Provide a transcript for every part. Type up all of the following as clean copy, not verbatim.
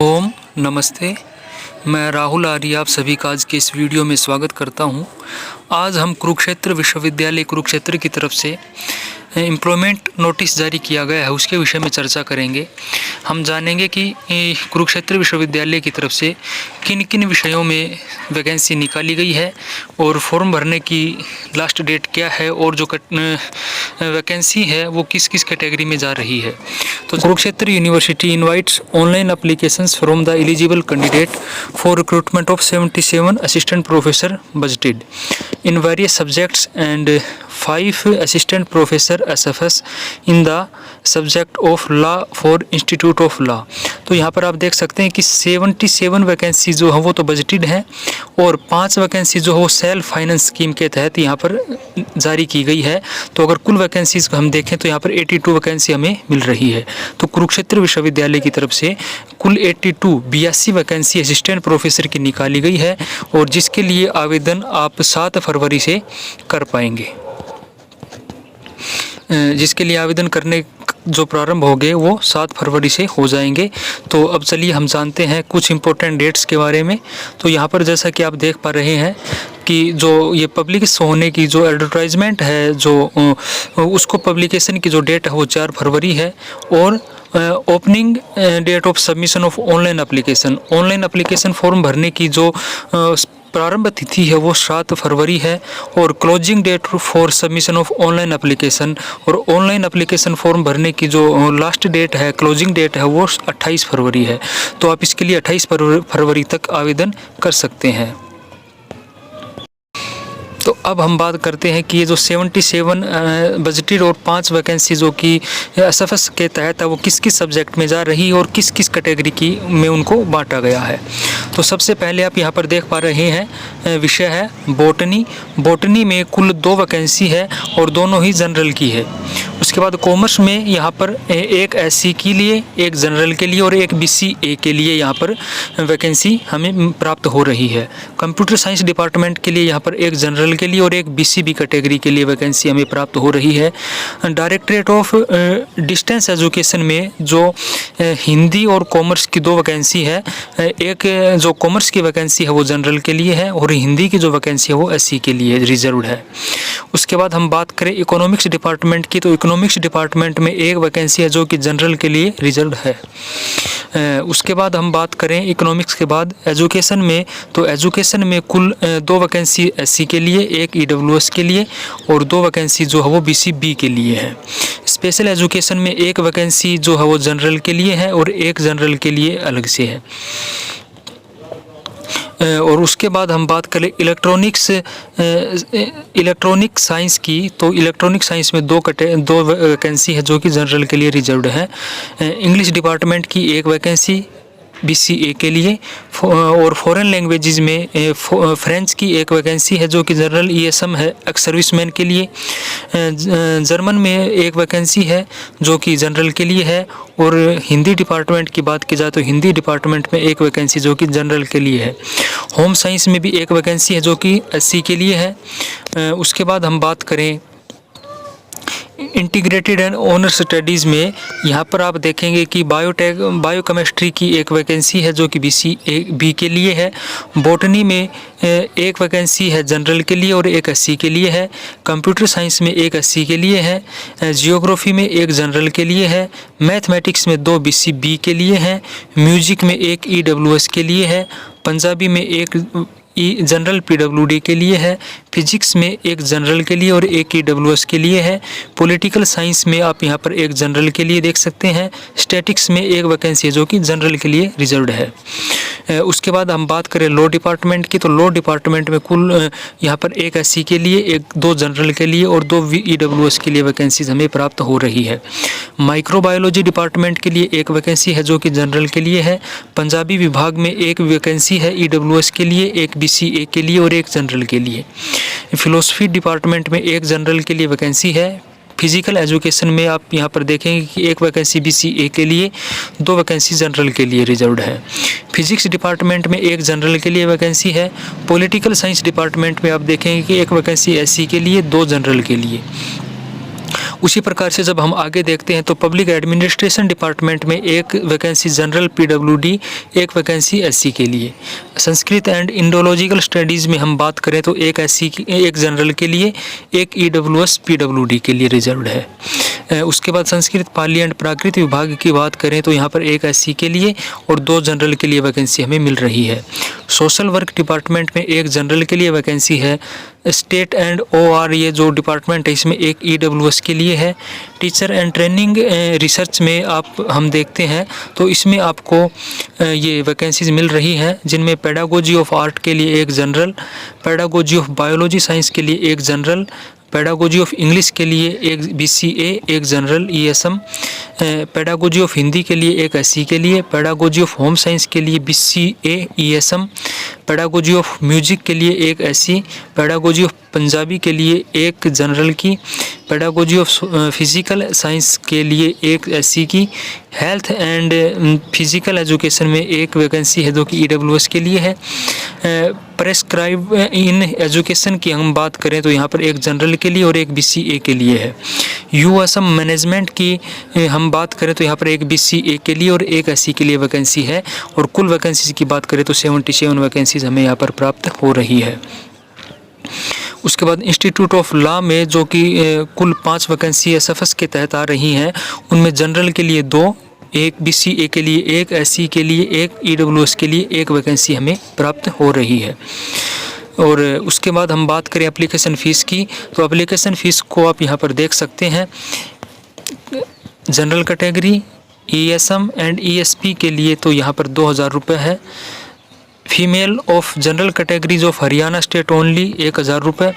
ओम नमस्ते। मैं राहुल आर्य आप सभी का आज के इस वीडियो में स्वागत करता हूं। आज हम कुरुक्षेत्र विश्वविद्यालय कुरुक्षेत्र की तरफ से एम्प्लॉयमेंट नोटिस जारी किया गया है, उसके विषय में चर्चा करेंगे। हम जानेंगे कि कुरुक्षेत्र विश्वविद्यालय की तरफ से किन किन विषयों में वैकेंसी निकाली गई है और फॉर्म भरने की लास्ट डेट क्या है और जो वैकेंसी है वो किस किस कैटेगरी में जा रही है। तो Kurukshetra university invites online applications from the eligible candidate for recruitment of 77 assistant professor budgeted in various subjects and 5 assistant professor SFS in the subject of law for Institute of Law। तो यहाँ पर आप देख सकते हैं कि 77 वैकेंसी जो है वो तो बजटेड हैं और 5 वैकेंसी जो है वो सेल्फ फाइनेंस स्कीम के तहत यहाँ पर जारी की गई है। तो अगर कुल वैकेंसीज को हम देखें तो यहाँ पर 82 वैकेंसी हमें मिल रही है। तो कुरुक्षेत्र विश्वविद्यालय की तरफ से कुल 82 वैकेंसी असिस्टेंट प्रोफेसर की निकाली गई है और जिसके लिए आवेदन आप 7 फरवरी से कर पाएंगे। जिसके लिए आवेदन करने जो प्रारंभ हो गए वो 7 फरवरी से हो जाएंगे। तो अब चलिए हम जानते हैं कुछ इम्पोर्टेंट डेट्स के बारे में। तो यहाँ पर जैसा कि आप देख पा रहे हैं कि जो ये पब्लिश होने की जो एडवर्टाइजमेंट है जो उसको पब्लिकेशन की जो डेट है वो 4 फरवरी है और opening date of submission of online application form भरने की जो प्रारंभ तिथि है वो 7 फरवरी है और closing date for submission of online application और ऑनलाइन एप्लीकेशन फॉर्म भरने की जो लास्ट डेट है क्लोजिंग डेट है वो 28 फरवरी है। तो आप इसके लिए 28 फरवरी तक आवेदन कर सकते हैं। तो अब हम बात करते हैं कि ये जो 77 बजटेड और 5 वैकेंसी जो कि एसएफएस के तहत है वो किस किस सब्जेक्ट में जा रही है और किस किस कैटेगरी की में उनको बांटा गया है। तो सबसे पहले आप यहाँ पर देख पा रहे हैं विषय है बॉटनी में कुल 2 वैकेंसी है और दोनों ही जनरल की है। उसके बाद कॉमर्स में यहाँ पर एक एससी के लिए, एक जनरल के लिए और एक बीसीए के लिए यहाँ पर वैकेंसी हमें प्राप्त हो रही है। कंप्यूटर साइंस डिपार्टमेंट के लिए यहाँ पर एक जनरल के लिए और एक बीसीबी कैटेगरी के लिए वैकेंसी हमें प्राप्त हो रही है। डायरेक्टरेट ऑफ डिस्टेंस एजुकेशन में जो हिंदी और कॉमर्स की 2 वैकेंसी है, एक जो कॉमर्स की वैकेंसी है वो जनरल के लिए है और हिंदी की जो वैकेंसी है वो एससी के लिए रिजर्व्ड है। उसके बाद हम बात करें इकोनॉमिक्स डिपार्टमेंट की, तो इकोनॉमिक्स डिपार्टमेंट में एक वैकेंसी है जो कि जनरल के लिए रिजर्व्ड है। उसके बाद हम बात करें इकोनॉमिक्स के बाद एजुकेशन में, तो एजुकेशन में कुल 2 वैकेंसी एससी के लिए, एक ईडब्ल्यूएस के लिए और 2 वैकेंसी जो है वो बीसीबी के लिए है। स्पेशल एजुकेशन में एक वैकेंसी जो है वो जनरल के लिए है और एक जनरल के लिए अलग से है। और उसके बाद हम बात करें इलेक्ट्रॉनिक साइंस की, तो इलेक्ट्रॉनिक साइंस में 2 वैकेंसी है जो कि जनरल के लिए रिजर्व्ड है। इंग्लिश डिपार्टमेंट की एक वैकेंसी बीसीए के लिए और फॉरेन लैंग्वेजेस में फ्रेंच की एक वैकेंसी है जो कि जनरल ईएसएम है एक्स सर्विसमैन के लिए। जर्मन में एक वैकेंसी है जो कि जनरल के लिए है और हिंदी डिपार्टमेंट की बात की जाए तो हिंदी डिपार्टमेंट में एक वैकेंसी जो कि जनरल के लिए है। होम साइंस में भी एक वैकेंसी है जो कि एससी के लिए है। उसके बाद हम बात करें इंटीग्रेटेड एंड ऑनर स्टडीज़ में, यहाँ पर आप देखेंगे कि बायोकेमिस्ट्री की एक वैकेंसी है जो कि बीसीबी के लिए है। बॉटनी में एक वैकेंसी है जनरल के लिए और एक एससी के लिए है। कंप्यूटर साइंस में एक एससी के लिए है। जियोग्राफी में एक जनरल के लिए है। मैथमेटिक्स में 2 बीसीबी के लिए हैं। म्यूजिक में एक ईडब्ल्यूएस के लिए है। पंजाबी में एक जनरल पीडब्ल्यूडी के लिए है। फिजिक्स में एक जनरल के लिए और एक ईडब्ल्यूएस के लिए है। पॉलिटिकल साइंस में आप यहाँ पर एक जनरल के लिए देख सकते हैं। स्टैटिक्स में एक वैकेंसी है जो कि जनरल के लिए रिजर्व्ड है। उसके बाद हम बात करें लॉ डिपार्टमेंट की, तो लॉ डिपार्टमेंट में कुल यहाँ पर एक एससी के लिए, 2 जनरल के लिए और 2 ईडब्ल्यूएस के लिए वैकेंसीज हमें प्राप्त हो रही है। माइक्रोबायोलॉजी डिपार्टमेंट के लिए एक वैकेंसी है जो कि जनरल के लिए है। पंजाबी विभाग में एक वैकेंसी है ईडब्ल्यूएस के लिए, एक बीसीए के लिए और एक जनरल के लिए। फिलोसफी डिपार्टमेंट में एक जनरल के लिए वैकेंसी है। फिजिकल एजुकेशन में आप यहाँ पर देखेंगे कि एक वैकेंसी बीसीए के लिए, 2 वैकेंसी जनरल के लिए रिजर्व्ड है। फिजिक्स डिपार्टमेंट में एक जनरल के लिए वैकेंसी है। पॉलिटिकल साइंस डिपार्टमेंट में आप देखेंगे कि एक वैकेंसी एससी के लिए, 2 जनरल के लिए। उसी प्रकार से जब हम आगे देखते हैं तो पब्लिक एडमिनिस्ट्रेशन डिपार्टमेंट में एक वैकेंसी जनरल पीडब्ल्यूडी, एक वैकेंसी एससी के लिए। संस्कृत एंड इंडोलॉजिकल स्टडीज़ में हम बात करें तो एक एससी, एक जनरल के लिए, एक ईडब्ल्यूएस पीडब्ल्यूडी के लिए रिजर्व्ड है। उसके बाद संस्कृत, पाली एंड प्राकृत विभाग की बात करें तो यहाँ पर एक एससी के लिए और 2 जनरल के लिए वैकेंसी हमें मिल रही है। सोशल वर्क डिपार्टमेंट में एक जनरल के लिए वैकेंसी है। स्टेट एंड ओआर ये जो डिपार्टमेंट है इसमें एक ईडब्ल्यूएस के लिए है। टीचर एंड ट्रेनिंग रिसर्च में हम देखते हैं तो इसमें आपको ये वैकेंसीज मिल रही हैं, जिनमें पेडागोजी ऑफ आर्ट के लिए एक general, pedagogy of biology science के लिए एक जनरल, पेडागोजी ऑफ इंग्लिश के लिए एक बीसीए, एक general ESM, pedagogy of Hindi के लिए एक एससी के लिए, पेडागोजी ऑफ होम साइंस के लिए BCA ESM, pedagogy of music के लिए एक एससी, पेडागोजी ऑफ पंजाबी के लिए एक जनरल की, पेडागोजी ऑफ फिज़िकल साइंस के लिए एक एससी की, हेल्थ एंड फिज़िकल एजुकेशन में एक वैकेंसी है जो कि ईडब्ल्यूएस के लिए है। प्रेस्क्राइब इन एजुकेशन की हम बात करें तो यहाँ पर एक जनरल के लिए और एक बीसीए के लिए है। यूएसएम मैनेजमेंट की हम बात करें तो यहाँ पर एक बीसीए के लिए और एक एससी के लिए वैकेंसी है, और कुल वैकेंसीज की बात करें तो 77 वैकेंसीज हमें यहाँ पर प्राप्त हो रही है। उसके बाद इंस्टीट्यूट ऑफ लॉ में जो कि कुल 5 वैकेंसी एसएफएस के तहत आ रही हैं, उनमें जनरल के लिए 2, एक बीसीए के लिए एक, एससी के लिए एक, ईडब्ल्यूएस के लिए एक वैकेंसी हमें प्राप्त हो रही है। और उसके बाद हम बात करें एप्लीकेशन फ़ीस की, तो एप्लीकेशन फ़ीस को आप यहाँ पर देख सकते हैं। General category, ESM and ESP के लिए तो यहाँ पर 2000 रुपये है। Female of general categories of Haryana state only 1000 रुपये।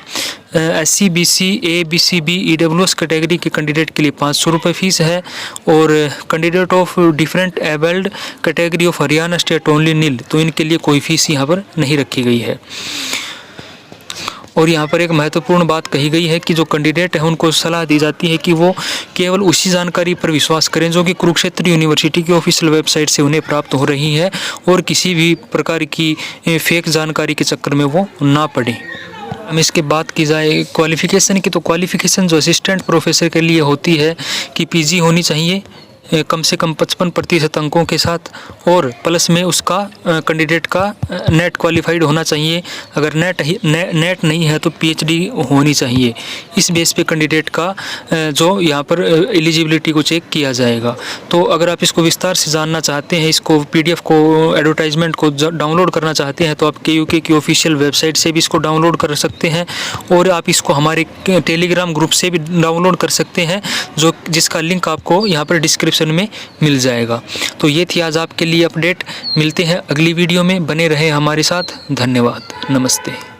SC, BC, A, BCB, EWS category के कैंडिडेट के लिए 500 रुपये फ़ीस है, और candidate of different abled category of Haryana state only nil, तो इनके लिए कोई फ़ीस यहाँ पर नहीं रखी गई है। और यहाँ पर एक महत्वपूर्ण बात कही गई है कि जो कैंडिडेट है उनको सलाह दी जाती है कि वो केवल उसी जानकारी पर विश्वास करें जो कि कुरुक्षेत्र यूनिवर्सिटी की ऑफिशियल वेबसाइट से उन्हें प्राप्त हो रही है, और किसी भी प्रकार की फेक जानकारी के चक्कर में वो ना पड़े। हम इसके बात की जाए क्वालिफ़िकेशन की, तो क्वालिफ़िकेशन जो असिस्टेंट प्रोफेसर के लिए होती है कि पीजी होनी चाहिए कम से कम 55% अंकों के साथ, और प्लस में उसका कैंडिडेट का नेट क्वालिफाइड होना चाहिए। अगर नेट नहीं है तो पीएचडी होनी चाहिए। इस बेस पे कैंडिडेट का जो यहाँ पर एलिजिबिलिटी को चेक किया जाएगा। तो अगर आप इसको विस्तार से जानना चाहते हैं, इसको पीडीएफ को, एडवर्टाइजमेंट को डाउनलोड करना चाहते हैं, तो आप केयूके की ऑफिशियल वेबसाइट से भी इसको डाउनलोड कर सकते हैं, और आप इसको हमारे टेलीग्राम ग्रुप से भी डाउनलोड कर सकते हैं, जिसका लिंक आपको यहाँ पर डिस्क्रिप्शन में मिल जाएगा। तो ये थी आज आपके लिए अपडेट। मिलते हैं अगली वीडियो में, बने रहें हमारे साथ। धन्यवाद, नमस्ते।